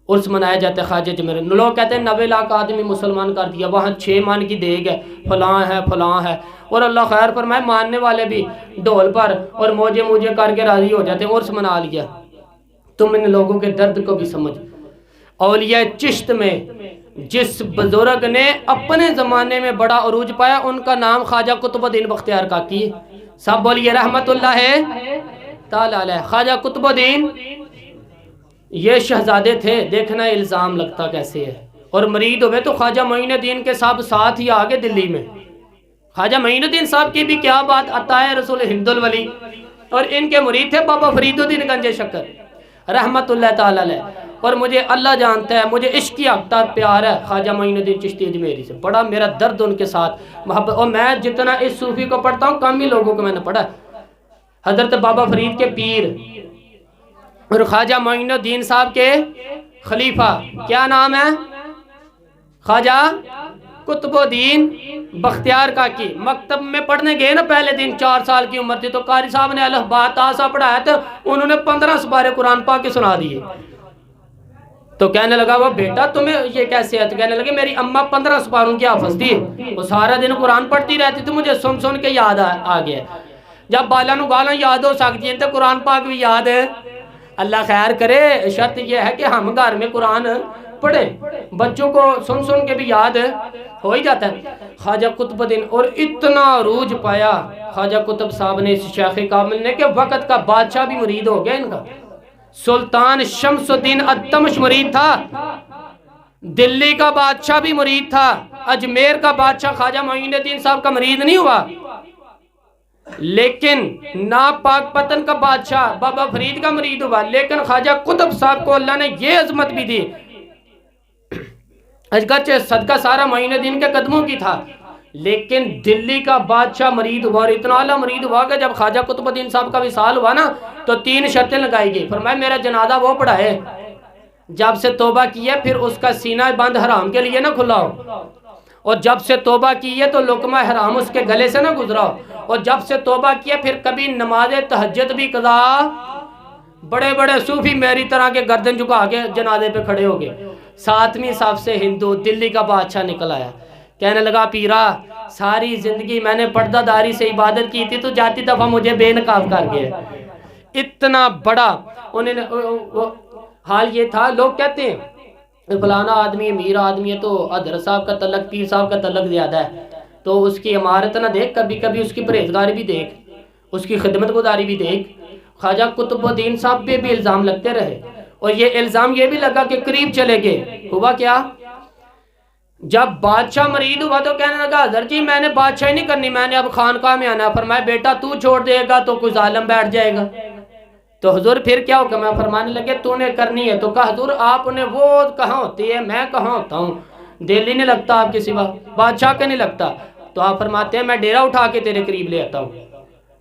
عرس منایا جاتا ہے خواجہ جمیل۔ لوگ کہتے ہیں 90 لاکھ آدمی مسلمان کر دیا، وہاں 6 من کی دیگ ہے، فلاں ہے فلاں ہے، اور اللہ خیر فرمائے ماننے والے بھی ڈھول پر اور موجے موجے کر کے راضی ہو جاتے ہیں، عرس منا لیا۔ تم ان لوگوں کے درد کو بھی سمجھ۔ اولیاء چشت میں جس بزرگ نے اپنے زمانے میں بڑا عروج پایا ان کا نام خواجہ قطب الدین بختیار کاکی ہے۔ سب بولیے رحمت اللہ تعالی علیہ۔ خواجہ قطب الدین یہ شہزادے تھے، دیکھنا الزام لگتا کیسے ہے، اور مرید ہوئے تو خواجہ معین الدین کے ساتھ ہی آگے دلی میں۔ خواجہ معین الدین صاحب کی بھی کیا بات، عطا رسول ہند الولی، اور ان کے مرید تھے بابا فرید الدین گنج شکر رحمت اللہ تعالی علیہ۔ اور مجھے اللہ جانتا ہے مجھے عشق کی اکتار پیار ہے خواجہ معین الدین چشتی اجمیری سے، بڑا میرا درد ان کے ساتھ محبت، اور میں جتنا اس صوفی کو پڑھتا ہوں کم ہی لوگوں کو میں نے پڑھا۔ حضرت بابا فرید کے پیر اور خواجہ معین الدین صاحب کے خلیفہ کیا نام ہے؟ خواجہ قطب الدین بختیار کاکی۔ مکتب میں پڑھنے گئے نا پہلے دن، 4 سال کی عمر تھی، تو قاری صاحب نے الف با تا سا پڑھایا تو انہوں نے 15 سپارے قرآن پاک کے سنا دیے۔ تو کہنے لگا وہ بیٹا تمہیں یہ کیسے ہے؟ تو کہنے لگے میری اماں 15 سپاروں کی حافظ تھی، وہ سارا دن قرآن پڑھتی رہتی تو مجھے سن سن کے یاد آ گیا۔ جب بالا نو گالا یاد ہو سکتی ہیں تو قرآن پاک بھی یاد ہے۔ اللہ خیر کرے، شرط یہ ہے کہ ہم گھر میں قرآن پڑھیں، بچوں کو سن سن کے بھی یاد ہو ہی جاتا ہے۔ خواجہ قطب الدین اور اتنا عروج پایا خواجہ قطب صاحب نے اس شیخ کامل نے کہ وقت کا بادشاہ بھی مرید ہو گیا ان کا۔ سلطان شمس الدین التمش مرید تھا، دلی کا بادشاہ بھی مرید تھا، اجمیر کا بادشاہ خواجہ معین الدین صاحب کا مرید نہیں ہوا، لیکن ناپاک پتن کا بادشاہ بابا فرید کا مرید ہوا۔ لیکن خواجہ قطب صاحب کو اللہ نے یہ عظمت بھی دی، اگرچہ صدقہ سارا معین الدین کے قدموں کی تھا، لیکن دلی کا بادشاہ مرید ہوا، اور اتنا اعلیٰ مرید ہوا کہ جب خواجہ قطب الدین صاحب کا وصال ہوا نا تو 3 شرطیں لگائی گئی۔ فرمایا میرا جنازہ وہ پڑھائے جب سے توبہ کی ہے پھر اس کا سینہ بند حرام کے لیے نہ کھلا ہو، اور جب سے توبہ کی ہے تو لقمہ حرام اس کے گلے سے نہ گزرا ہو، اور جب سے توبہ کیا پھر کبھی نماز تہجد بھی قضا۔ بڑے بڑے صوفی میری طرح کے گردن جھکا کے جنازے پہ کھڑے ہو گئے۔ 7ویں صف سے ہندو دلی کا بادشاہ نکل آیا، کہنے لگا پیرا ساری زندگی میں نے پردہ داری سے عبادت کی تھی تو جاتی دفعہ مجھے بے نقاب کر گیا۔ اتنا بڑا انہوں نے حال یہ تھا، لوگ کہتے ہیں فلانا آدمی امیر آدمی ہے تو حضرت صاحب کا تعلق پیر صاحب کا تعلق زیادہ ہے، تو اس کی عمارت نہ دیکھ، کبھی کبھی اس کی پرہیزگاری بھی دیکھ، اس کی خدمت گزاری بھی دیکھ۔ خواجہ قطب الدین صاحب پہ بھی الزام لگتے رہے، اور یہ الزام یہ بھی لگا کہ قریب چلے گئے۔ ہوا کیا؟ جب بادشاہ مرید ہوا تو کہنے لگا حضرت جی میں نے بادشاہی نہیں کرنی، میں نے اب خانقاہ میں آنا۔ فرمایا بیٹا تو چھوڑ دے گا تو کوئی ظالم بیٹھ جائے گا۔ تو حضور پھر کیا ہوگا؟ میں فرمانے لگے تو نے کرنی ہے۔ تو کہا حضور آپ نے وہ کہاں ہوتی ہے، میں کہاں ہوتا ہوں، دل ہی نہیں لگتا آپ کے سوا، بادشاہ کے نہیں لگتا۔ تو آپ فرماتے ہیں میں ڈیرہ اٹھا کے تیرے قریب لے آتا ہوں۔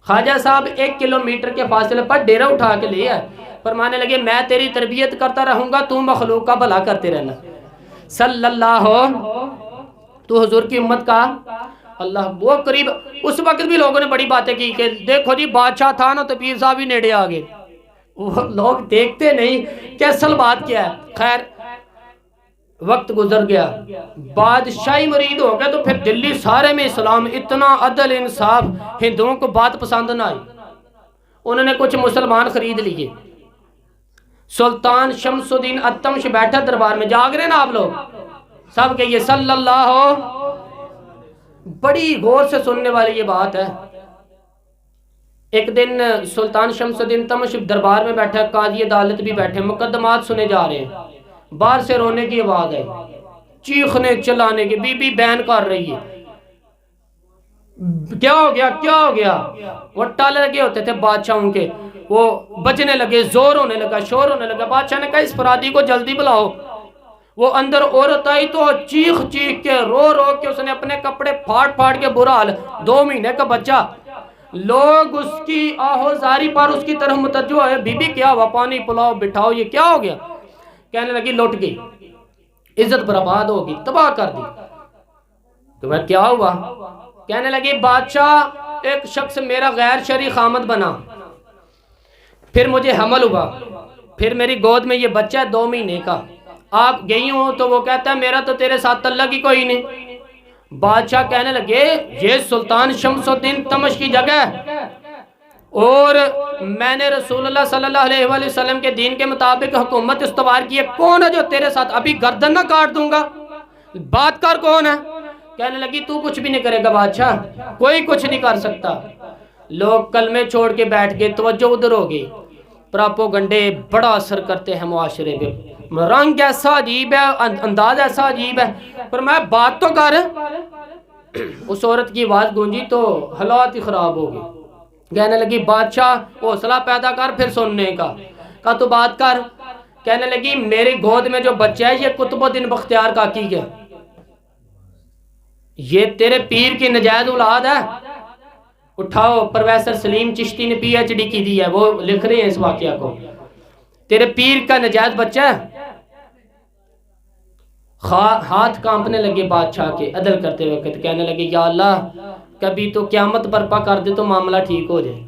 خواجہ صاحب 1 کلومیٹر کے فاصلے پر ڈیرہ اٹھا کے لے آئے، فرمانے لگے میں تیری تربیت کرتا رہوں گا، تو مخلوق کا بھلا کرتے رہنا۔ صلی اللہ تو حضور کی امت کا اللہ وہ قریب۔ اس وقت بھی لوگوں نے بڑی باتیں کی کہ دیکھو جی بادشاہ تھا نا تو پیر صاحب ہی نیڑے آگے، وہ لوگ دیکھتے نہیں کہ اصل بات کیا ہے۔ خیر وقت گزر گیا، بادشاہی مرید ہو گیا، تو پھر دلی سارے میں اسلام، اتنا عدل انصاف، ہندوؤں کو بات پسند نہ آئی، انہوں نے کچھ مسلمان خرید لیے۔ سلطان شمس الدین التمش بیٹھا دربار میں، جاگ رہے نا آپ لوگ سب کہیے صلی اللہ۔ بڑی غور سے سننے والی یہ بات ہے۔ ایک دن سلطان شمس الدین التمش دربار میں بیٹھا، قاضی عدالت بھی بیٹھے، مقدمات سنے جا رہے ہیں، باہر سے رونے کی آواز آئی، چیخنے چلانے کی، بی بی بیان کر رہی ہے، کیا ہو گیا کیا ہو گیا؟ وہ ٹالے لگے ہوتے تھے بادشاہوں کے، وہ بجنے لگے، زور ہونے لگا، شور ہونے لگا۔ بادشاہ نے کہا اس فرادی کو جلدی بلاؤ۔ وہ اندر عورت آئی تو چیخ چیخ کے رو رو کے اس نے اپنے کپڑے پھاڑ پھاڑ کے، برا حال، 2 مہینے کا بچہ، لوگ اس کی آہوزاری پر اس کی طرف متوجہ ہوئے، بی بی کیا ہوا، پانی پلاؤ بٹھاؤ، یہ کیا ہو گیا؟ کہنے لگی لٹ گئی، عزت برباد ہوگی، تباہ کر دی۔ تو میں کیا ہوا؟ کہنے لگی بادشاہ ایک شخص میرا غیر شرعی خامد بنا، پھر مجھے حمل ہوا، پھر میری گود میں یہ بچہ ہے 2 مہینے کا، آپ گئی ہوں تو وہ کہتا ہے میرا تو تیرے ساتھ تعلق ہی کوئی نہیں۔ بادشاہ کہنے لگے یہ سلطان شمس الدین تمش کی جگہ ہے، اور میں نے رسول اللہ صلی اللہ علیہ وآلہ وسلم کے دین کے مطابق حکومت استوار کی ہے، کون ہے جو تیرے ساتھ؟ ابھی گردن نہ کاٹ دوں گا، بات کر کون ہے؟ کہنے لگی تو کچھ بھی نہیں کرے گا بادشاہ، کوئی کچھ نہیں کر سکتا۔ لوگ کلمے چھوڑ کے بیٹھ گئے، توجہ ادھر ہو گئی۔ پراپوگنڈے بڑا اثر کرتے ہیں معاشرے پہ، رنگ ایسا عجیب ہے، انداز ایسا عجیب ہے، پر میں بات تو کر۔ اس عورت کی آواز گونجی تو حالات ہی خراب ہو گئی۔ کہنے لگی بادشاہ حوصلہ پیدا کر پھر سننے کا۔ کہا تو بات کر۔ کہنے لگی میری گود میں جو بچہ ہے یہ قطب الدین بختیار کاکی ہے، یہ تیرے پیر کی نجائز اولاد ہے۔ اٹھاؤ، پروفیسر سلیم چشتی نے پی ایچ ڈی کی دی ہے، وہ لکھ رہے ہیں اس واقعہ کو، تیرے پیر کا نجائز بچہ ہے۔ ہاتھ کانپنے لگے بادشاہ کے عدل کرتے وقت، کہنے لگے یا اللہ کبھی تو قیامت برپا کر دے تو معاملہ ٹھیک ہو جائے،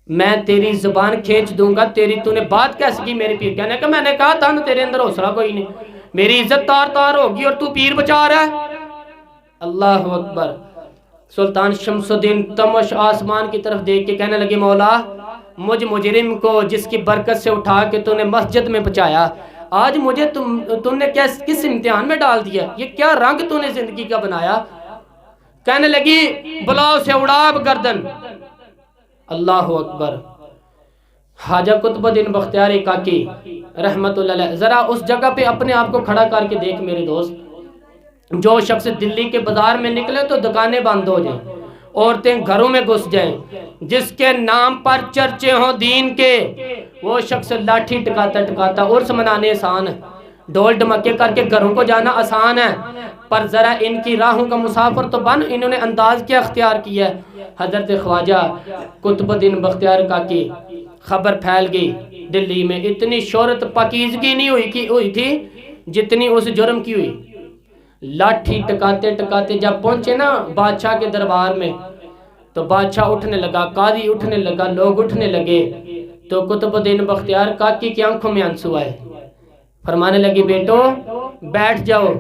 میں تیری زبان کھینچ دوں گا، تیری تو نے بات کیسے کی میرے پیر؟ کہنے کہ میں نے کہا تھا نا تیرے اندر حوصلہ کوئی نہیں، میری عزت تار تار ہوگی اور تو پیر بچا رہا ہے۔ اللہ اکبر۔ سلطان شمس الدین تمش آسمان کی طرف دیکھ کے کہنے لگے مولا مجھ مجرم کو جس کی برکت سے اٹھا کے تو نے مسجد میں بچایا، آج مجھے تم نے کس امتحان میں ڈال دیا؟ یہ کیا رنگ تو نے زندگی کا بنایا؟ کہنے لگی بلاؤ سے اڑاب گردن۔ اللہ اکبر۔ خواجہ قطب الدین بختیار کاکی رحمت اللہ علیہ، ذرا اس جگہ پہ اپنے آپ کو کھڑا کر کے دیکھ میرے دوست، جو شخص دلی کے بازار میں نکلے تو دکانیں بند ہو جائیں، عورتیں گھروں میں گھس جائیں، جس کے نام پر چرچے ہوں دین کے، وہ شخص لاٹھی ٹکاتا ٹکاتا عرس منانے آسان ہے، ڈھول ڈمکے کر کے گھروں کو جانا آسان ہے، پر ذرا ان کی راہوں کا مسافر تو بن، انہوں نے انداز کیا اختیار کیا ہے۔ حضرت خواجہ قطب الدین بختیار کاکی، خبر پھیل گئی دلی میں، اتنی شہرت پاکیزگی نہیں ہوئی تھی جتنی اس جرم کی ہوئی۔ لاٹھی ٹکاتے ٹکاتے جب پہنچے نا بادشاہ کے دربار میں تو بادشاہ اٹھنے لگا، قاضی اٹھنے لگا، لوگ اٹھنے لگے، تو قطب الدین بختیار کاکی کی آنکھوں میں آنسو آئے، فرمانے لگی بیٹو بیٹھ جاؤ،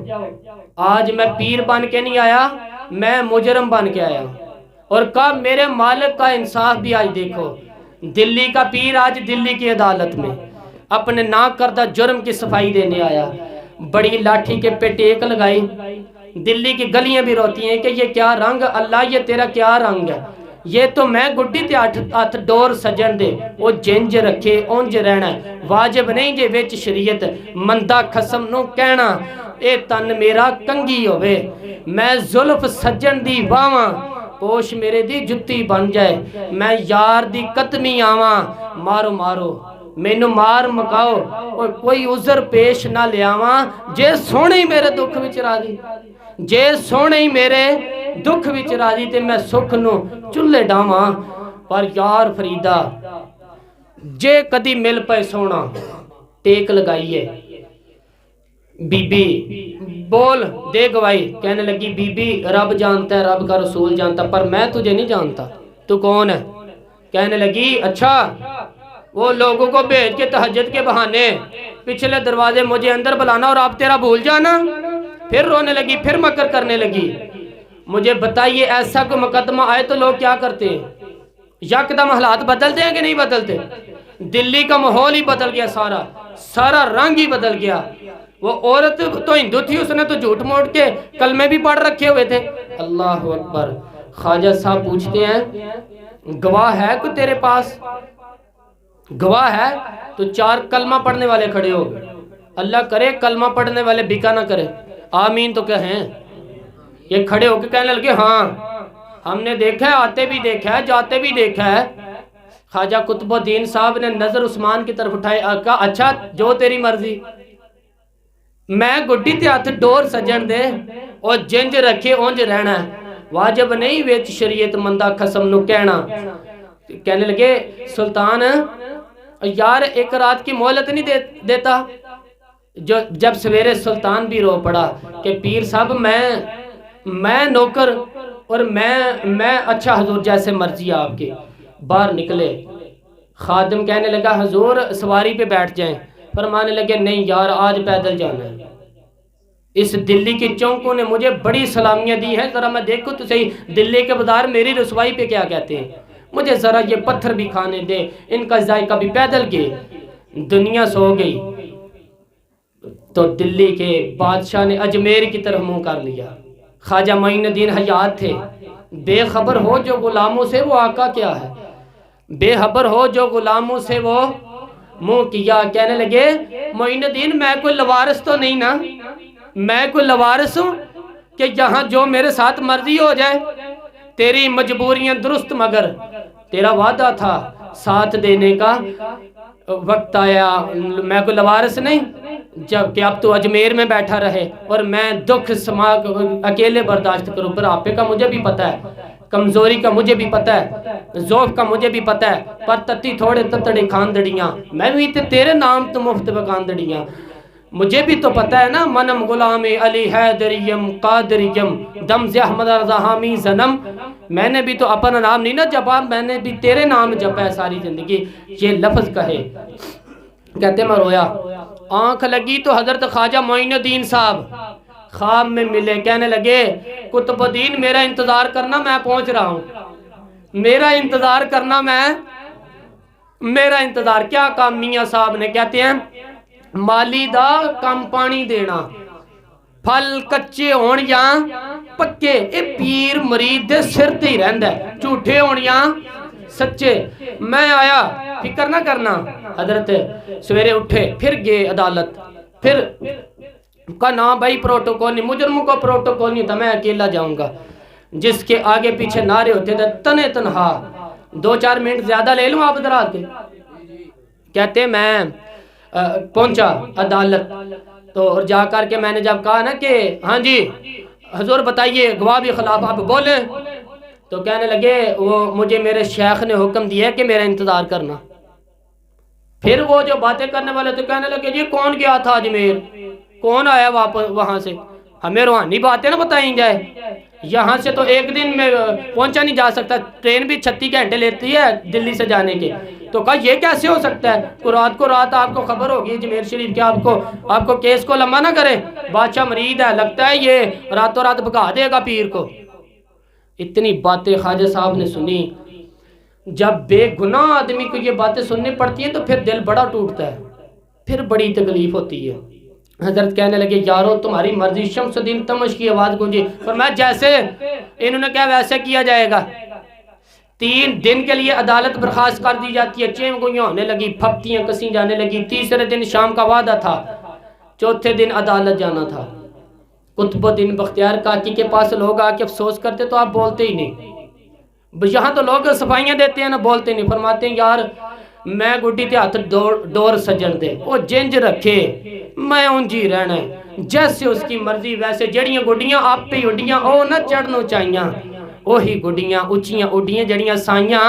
آج میں پیر بن کے نہیں آیا، میں مجرم بن کے آیا، اور کہا میرے مالک کا انصاف بھی آج دیکھو، دلی کا پیر آج دلی کی عدالت میں اپنے نا کردہ جرم کی صفائی دینے آیا۔ بڑی لاٹھی کے پہ ٹیک لگائی، دلی کی گلیاں بھی روتی ہیں کہ یہ کیا رنگ، اللہ یہ تیرا کیا رنگ ہے، یہ تو میں گڈی تے ہاتھ ڈور سجن دے، وہ جنج رکھے اونج رہنا، واجب نہیں جے وچ شریعت، مندہ قسم نو کہنا، اے تن میرا کنگھی ہوئے، میں زلف سجن دی واواں، پوش میرے دی جتی بن جائے، میں یار دی قدمی آواں، مارو مارو مینو مار مکاؤ، اور کوئی عذر پیش نہ لیاواں، جے سونے ہی میرے دکھ وچ راضی، جے سونے ہی میرے دکھ وچ راضی تے میں سکھ نو چلے ڈاواں، پر یار فریدہ جے کدی مل پے سونا، ٹیک لگائیے، بی بی بول دے گواہی۔ کہنے لگی بی بی رب جانتا ہے، رب کا رسول جانتا، پر میں تجھے نہیں جانتا، تو کون ہے؟ کہنے لگی اچھا وہ لوگوں کو بھیج کے تہجد کے بہانے پچھلے دروازے مجھے اندر بلانا اور آپ تیرا بھول جانا۔ پھر رونے لگی، پھر مکر کرنے لگی، مجھے بتائیے ایسا کوئی مقدمہ آئے تو لوگ کیا کرتے ہیں؟ یکدم حالات بدلتے ہیں کہ نہیں بدلتے؟ دلی کا ماحول ہی بدل گیا، سارا رنگ ہی بدل گیا۔ وہ عورت تو ہندو تھی، اس نے تو جھوٹ موٹ کے کلمے بھی پڑھ رکھے ہوئے تھے۔ اللہ اکبر۔ خواجہ صاحب پوچھتے ہیں گواہ ہے کوئی تیرے پاس؟ گواہ ہے تو 4 کلمہ پڑھنے والے کھڑے ہو گئے، اللہ کرے کلمہ پڑھنے والے بکا نہ کرے، آمین تو کہیں۔ یہ کھڑے ہو کے کہنے لگے ہاں ہم نے دیکھا ہے، آتے بھی دیکھا ہے، جاتے بھی دیکھا ہے۔ خواجہ قطب الدین صاحب نے نظر عثمان کی طرف اٹھائی، کہا اچھا جو تیری مرضی، میں گڈی تے ہاتھ ڈور سجن دے اور جنج رکھے اونج رہنا ہے، واجب نہیں ویچ شریعت مندہ قسم نو کہنا۔ کہنے لگے سلطان یار ایک رات کی مہلت نہیں دیتا؟ جب سویرے سلطان بھی رو پڑا کہ پیر صاحب میں نوکر اور میں اچھا حضور جیسے مرضی آپ کے۔ باہر نکلے، خادم کہنے لگا حضور سواری پہ بیٹھ جائیں، فرمانے لگے نہیں یار آج پیدل جانا ہے. اس دلی کی چونکوں نے مجھے بڑی سلامیاں دی ہیں، ذرا میں دیکھوں تو صحیح دلی کے بازار میری رسوائی پہ کیا کہتے ہیں. مجھے ذرا یہ پتھر بھی کھانے دے، ان کا ذائقہ بھی. پیدل گئے، دنیا سو گئی تو دلی کے بادشاہ نے اجمیر کی طرف منہ کر لیا. خواجہ معین الدین حیات تھے. بے خبر ہو جو غلاموں سے وہ آقا کیا ہے، بے خبر ہو جو غلاموں سے وہ منہ کیا. کہنے لگے معین الدین میں کوئی لوارث تو نہیں نا، میں کوئی لوارث ہوں کہ یہاں جو میرے ساتھ مرضی ہو جائے. تیری مجبوریاں درست مگر تیرا وعدہ تھا ساتھ دینے کا وقت آیا. میں کوئی لوارث نہیں جب کہ اب تو اجمیر میں بیٹھا رہے اور میں دکھ سما اکیلے برداشت کروں. بڑھاپے کا مجھے بھی پتہ ہے، کمزوری کا مجھے بھی پتہ ہے، ضعف کا مجھے بھی پتہ ہے، پر تتی تھوڑے تتڑے کھاندڑیاں میں بھی تیرے نام تو مفت بکاندڑیاں. مجھے بھی تو پتہ ہے نا، منم غلام علی حیدریم قادریم دمز احمد رضا حامی زنم. میں نے بھی تو اپنا نام نہیں نا جپا، میں نے بھی تیرے نام جپا ہے ساری زندگی. یہ لفظ کہے کہتے میں رویا. آنکھ لگی تو حضرت خواجہ معین الدین صاحب خواب میں ملے. کہنے لگے قطب الدین میرا انتظار کرنا، میں پہنچ رہا ہوں. میرا انتظار کرنا، میرا انتظار. کیا کام میاں صاحب نے؟ کہتے ہیں مالی دا کم پانی دینا، پھل کچے ہون یا پکے. اے پیر مرید دے سر تے ہی رہندا ہے، جھوٹے ہون یا سچے. میں آیا فکر نہ کرنا. حضرت سویرے اٹھے، پھر گئے عدالت. پھر کہا نا بھائی پروٹوکول نہیں، مجرموں کو پروٹوکول نہیں ہوتا، میں اکیلا جاؤں گا. جس کے آگے پیچھے نعرے ہوتے تھے تنے تنہا. 2-4 منٹ زیادہ لے لوں آپ ادھر آ کے. کہتے میں پہنچا عدالت تو اور جا کر کے میں نے جب کہا نا کہ ہاں جی حضور بتائیے گواہ بھی خلاف آپ بولیں، تو کہنے لگے وہ مجھے میرے شیخ نے حکم دیا ہے کہ میرا انتظار کرنا. پھر وہ جو باتیں کرنے والے تو کہنے لگے جی کون گیا تھا اجمیر، کون آیا واپس وہاں سے، ہمیں روحانی باتیں نہ بتائیں جائے. یہاں سے تو ایک دن میں پہنچا نہیں جا سکتا، ٹرین بھی 36 گھنٹے لیتی ہے دلی سے جانے کے. تو کہا یہ کیسے ہو سکتا ہے، رات کو رات آپ کو خبر ہوگی اجمیر شریف کے، آپ کو کیس کو لمبا نہ کرے. بادشاہ مرید ہے، لگتا ہے یہ راتوں رات بھگا دے گا پیر کو. اتنی باتیں خواجہ صاحب نے سنی. جب بے گناہ آدمی کو یہ باتیں سننی پڑتی ہیں تو پھر دل بڑا ٹوٹتا ہے، پھر بڑی تکلیف ہوتی ہے. حضرت کہنے لگے یارو تمہاری مرضی. شمس الدین تمش کی آواز گونجی، فرمایا جیسے انہوں نے کہا ویسے کیا جائے گا. 3 دن کے لیے عدالت برخاست کر دی جاتی ہے. چیم گوئیاں ہونے لگی، پھپتیاں کسی جانے لگی. تیسرے دن شام کا وعدہ تھا، چوتھے دن عدالت جانا تھا. قطب الدین بختیار کاکی کے پاس لوگ آ کے افسوس کرتے تو آپ بولتے ہی نہیں. یہاں تو لوگ صفائیاں دیتے ہیں نا، بولتے نہیں. فرماتے ہیں یار میں گڈی تے ہاتھ ڈور سجن دے، وہ جنج رکھے میں انجی رہنا ہے جیسے اس کی مرضی. ویسے جڑیاں گڈیاں آپ پہ اڈیاں او نہ چڑھنو چاہیاں، وہی گڈیاں اچیاں اڈیاں جڑیاں سائیاں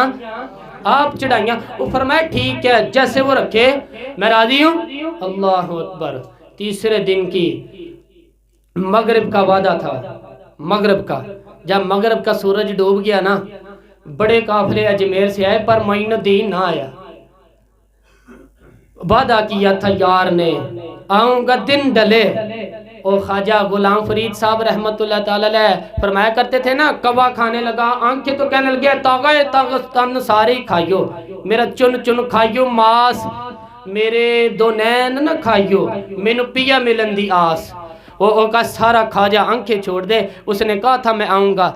آپ چڑھائیاں. وہ فرمایا ٹھیک ہے جیسے وہ رکھے میں راضی ہوں. اللہ اکبر. تیسرے دن کی مغرب کا وعدہ تھا. مغرب کا جب مغرب کا سورج ڈوب گیا نا، بڑے قافلے اجمیر سے آئے پر معین الدین نہ آیا. وعدہ کیا تھا یار نے آؤں گا دن ڈلے. اور خواجہ غلام فرید صاحب رحمت اللہ تعالی علیہ فرمایا کرتے تھے نا، کوا کھانے لگا آنکھیں تو کہنے لگے تاغے تاغستان سارے کھائیو، میرا چن چن کھائیو ماس، میرے 2 نین نہ کھائیو، مینو پیا ملن دی آس. وہ کا سارا خواجہ آنکھیں چھوڑ دے. اس نے کہا تھا میں آؤں گا،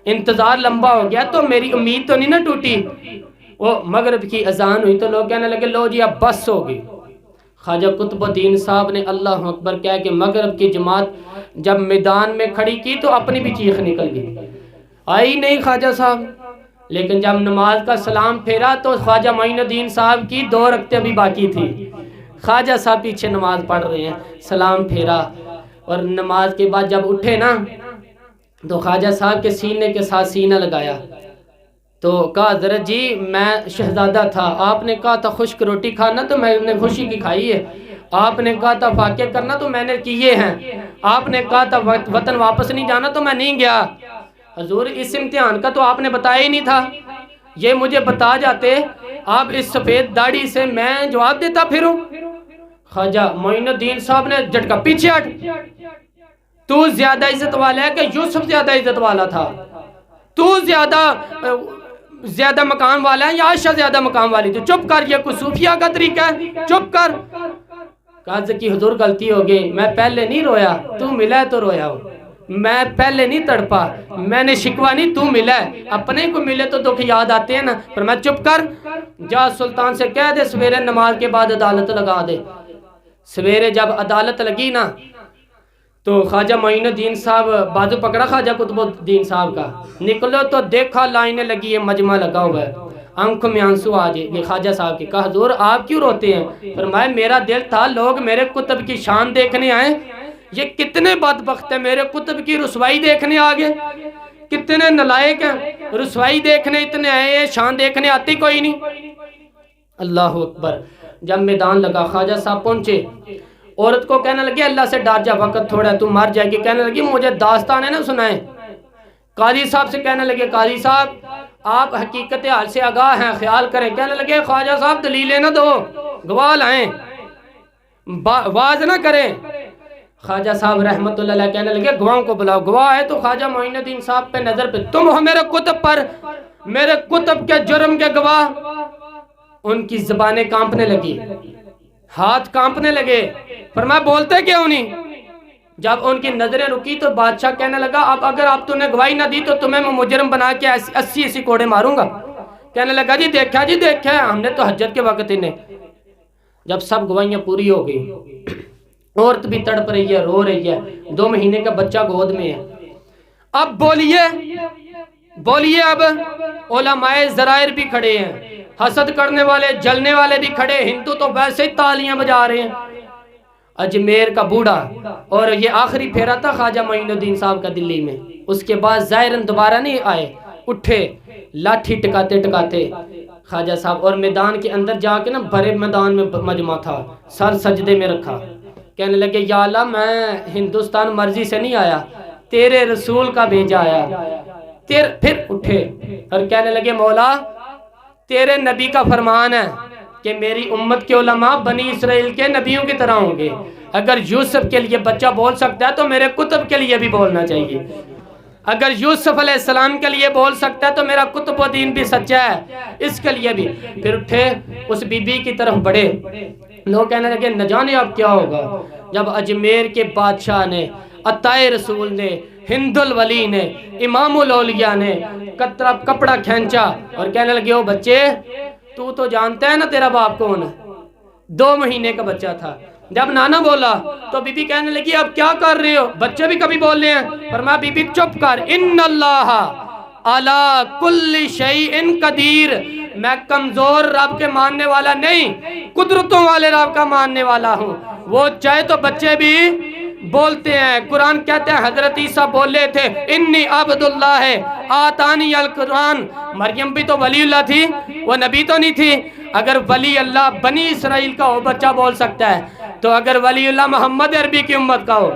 انتظار لمبا ہو گیا تو میری امید تو نہیں نہ ٹوٹی. وہ مغرب کی اذان ہوئی تو لوگ کہنے لگے لو جی اب بس ہوگی. خواجہ قطب الدین صاحب نے اللہ اکبر کہا کہ مغرب کی جماعت جب میدان میں کھڑی کی تو اپنی بھی چیخ نکل گئی. آئی نہیں خواجہ صاحب. لیکن جب نماز کا سلام پھیرا تو خواجہ معین الدین صاحب کی 2 رکعتیں ابھی باقی تھی. خواجہ صاحب پیچھے نماز پڑھ رہے ہیں، سلام پھیرا اور نماز کے بعد جب اٹھے نا تو خواجہ صاحب کے سینے کے ساتھ سینہ لگایا تو کہا حضرت جی میں شہزادہ تھا، آپ نے کہا تھا خشک روٹی کھانا تو میں نے خوشی کی کھائی ہے، آپ نے کہا تھا فاقے کرنا تو میں نے کیے ہیں، آپ نے کہا تھا وطن واپس نہیں جانا تو میں نہیں گیا. حضور اس امتحان کا تو آپ نے بتایا ہی نہیں تھا، یہ مجھے بتا جاتے آپ اس سفید داڑھی سے میں جواب دیتا پھروں. خواجہ معین الدین صاحب نے جھٹکا، پیچھے ہٹ، تو زیادہ عزت والا ہے کہ یوسف زیادہ عزت والا تھا؟ تو زیادہ مقام والا ہے یا عائشہ زیادہ مقام والی تھی؟ چپ کر، یہ کوئی صوفیہ کا طریقہ ہے؟ چپ کر۔ کہا کہ حضور غلطی ہو گئی، میں پہلے نہیں رویا، تو ملا ہے تو رویا ہوں، میں پہلے نہیں تڑپا، میں نے شکوا نہیں، تو ملا ہے، اپنے کو ملے تو دکھ یاد آتے ہیں نا۔ پر میں چپ کر، جا سلطان سے کہہ دے سویرے نماز کے بعد عدالت لگا دے۔ سویرے جب عدالت لگی نا تو خواجہ معین الدین صاحب بازو پکڑا خواجہ قطب الدین صاحب کا، نکلو تو دیکھا لائنیں لگی ہے، مجمع لگا ہوا ہے، آنکھوں میں آنسو آ جائے۔ یہ خواجہ صاحب کی کہا حضور آپ کیوں روتے ہیں؟ فرمایا میرا دل تھا لوگ میرے قطب کی شان دیکھنے آئیں، یہ کتنے بدبخت ہیں، میرے قطب کی رسوائی دیکھنے آگے، کتنے نلائق ہیں، رسوائی دیکھنے اتنے آئے، شان دیکھنے آتی کوئی نہیں۔ اللہ اکبر۔ جب میدان لگا خواجہ صاحب پہنچے، عورت کو کہنے لگی اللہ سے ڈر جا، وقت تھوڑا ہے تو مر جائے گی، کہنے لگی مجھے داستانیں نہ سنائیں۔ قاضی صاحب سے کہنے لگے قاضی صاحب آپ حقیقت حال سے آگاہ ہیں، خیال کریں۔ کہنے لگے خواجہ صاحب دلیلیں نہ دو، گواہ لائیں، واز نہ کریں۔ خواجہ صاحب رحمت اللہ علیہ کہنے لگے گواہوں کو بلاؤ۔ گواہ ہے تو خواجہ معین الدین صاحب پہ نظر پہ، تم ہو میرے کتب پر، میرے کتب کے جرم کے گواہ۔ ان کی زبانیں کانپنے لگی، ہاتھ کانپنے لگے، فرمایا بولتے کیوں نہیں؟ جب ان کی نظریں رکی تو بادشاہ کہنے لگا اب اگر آپ تو نے گواہی نہ دی تو تمہیں میں مجرم بنا کے 80 کوڑے ماروں گا۔ کہنے لگا جی دیکھا ہم نے تو حجت کے وقت انہیں۔ جب سب گواہیاں پوری ہو گئی، عورت بھی تڑپ رہی ہے، رو رہی ہے، 2 مہینے کا بچہ گود میں ہے۔ اب بولیے اب علماء ذرائر بھی کھڑے ہیں، حسد کرنے والے جلنے والے بھی کھڑے، ہندو تو ویسے ہی تالیاں بجا رہے ہیں۔ اجمیر کا بوڑھا، اور یہ آخری پھیرا تھا خواجہ معین الدین صاحب کا دلی میں، اس کے بعد ظاہراً دوبارہ نہیں آئے، اٹھے لاٹھی ٹکاتے خواجہ صاحب، اور میدان کے اندر جا کے نا بھرے میدان میں مجمع تھا، سر سجدے میں رکھا، کہنے لگے یا اللہ میں ہندوستان مرضی سے نہیں آیا، تیرے رسول کا بھیجا آیا۔ پھر اٹھے اور کہنے لگے مولا تیرے نبی کا فرمان ہے کہ میری امت کے علماء بنی اسرائیل کے نبیوں کی طرح ہوں گے، اگر یوسف کے لیے بچہ بول سکتا ہے تو میرے کتب کے لیے بھی بولنا چاہیے، اگر یوسف علیہ السلام کے لیے بول سکتا ہے تو میرا قطب الدین بھی سچا ہے، اس کے لیے بھی۔ پھر اٹھے اس بی بی کی طرف بڑھے، لوگ کہنے لگے نہ جانے اب کیا ہوگا۔ جب اجمیر کے بادشاہ نے، عطائے رسول نے، ہند الولی نے، امام الاولیاء نے کپڑا کھینچا اور کہنے لگے او بچے تو جانتا ہے نا تیرا باپ کون ہے؟ 2 مہینے کا بچہ تھا۔ جب نانا بولا تو بی بی کہنے لگی اب کیا کر رہے ہو؟ بچے بھی کبھی بول رہے ہیں۔ فرمایا بی بی چپ کر، ان اللہ علی کل شیء قدیر، میں کمزور رب کے ماننے والا نہیں، قدرتوں والے رب کا ماننے والا ہوں، وہ چاہے تو بچے بھی بولتے ہیں۔ قرآن کہتے ہیں حضرت عیسیٰ بولے تھے انی عبداللہ ہے آتانی القرآن، مریم بھی تو ولی اللہ تھی، وہ نبی تو نہیں تھی۔ اگر ولی اللہ بنی اسرائیل کا ہو بچہ بول سکتا ہے، تو اگر ولی اللہ محمد عربی کی امت کا ہو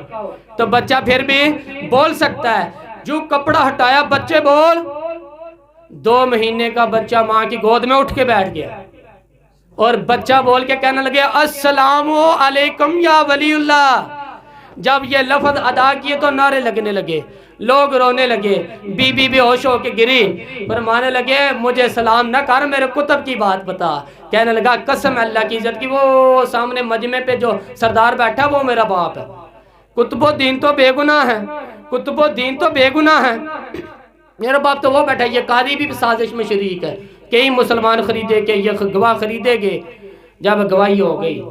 تو بچہ پھر بھی بول سکتا ہے۔ جو کپڑا ہٹایا بچے بول، 2 مہینے کا بچہ ماں کی گود میں اٹھ کے بیٹھ گیا اور بچہ بول کے کہنے لگے السلام علیکم یا ولی اللہ۔ جب یہ لفظ ادا کیے تو نعرے لگنے لگے، لوگ رونے لگے، بی بی بے ہوش ہو کے گری، فرمانے لگے مجھے سلام نہ کر، میرے کتب کی بات بتا۔ کہنے لگا قسم اللہ کی عزت کی، وہ سامنے مجمع پہ جو سردار بیٹھا وہ میرا باپ ہے، قطب الدین تو بے گناہ ہے، قطب الدین تو بے گناہ ہے، میرا باپ تو وہ بیٹھا ہے۔ یہ قاضی بھی سازش میں شریک ہے، کئی مسلمان خریدے کہ یہ گواہ خریدے گے۔ جب گواہی ہو گئی،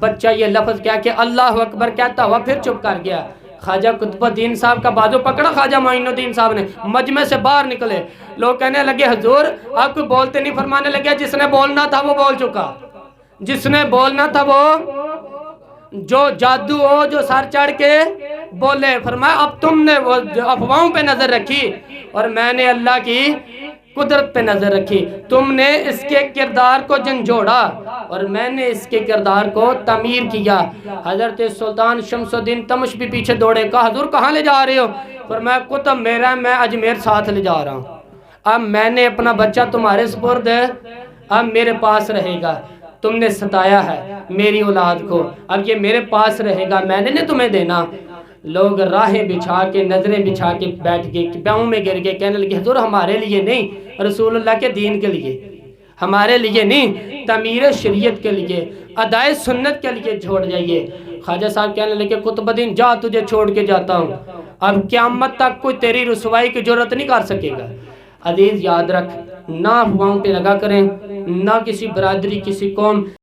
بچہ یہ لفظ کیا کہ اللہ اکبر کہتا ہوا پھر چپ کر گیا۔ خواجہ قطب الدین صاحب کا بازو پکڑا خواجہ معین الدین صاحب نے، مجمع سے باہر نکلے، لوگ کہنے لگے حضور آپ کو بولتے نہیں، فرمانے لگے جس نے بولنا تھا وہ بول چکا، جس نے بولنا تھا وہ، جو جادو ہو جو سر چڑھ کے بولے۔ فرمایا اب تم نے وہ افواہوں پہ نظر رکھی اور میں نے اللہ کی قدرت پہ نظر رکھی، تم نے اس کے کردار کو جھنجھوڑا اور میں نے اس کے کردار کو تعمیر کیا۔ حضرت سلطان شمس الدین تمش بھی پیچھے دوڑے، کہا حضور کہاں لے جا رہے ہو؟ فرمایا قطب میرا، میں اجمیر ساتھ لے جا رہا ہوں، اب میں نے اپنا بچہ تمہارے سپرد ہے، اب میرے پاس رہے گا۔ تم نے ستایا ہے میری اولاد کو، اب یہ میرے پاس رہے گا، میں نے نہیں تمہیں دینا۔ لوگ راہیں بچھا کے نظریں بچھا کے بیٹھ گئے، پاؤں میں گر گئے، کہنے لگے حضور ہمارے لیے نہیں، رسول اللہ کے دین کے لیے، ہمارے لیے نہیں، تعمیر شریعت کے لیے، ادائے سنت کے لیے چھوڑ جائیے۔ خواجہ صاحب کہنے لگے قطب الدین جا تجھے چھوڑ کے جاتا ہوں، اب قیامت تک کوئی تیری رسوائی کی جرت نہیں کر سکے گا۔ عزیز یاد رکھ، نہ افواہوں پہ لگا کریں، نہ کسی برادری کسی قوم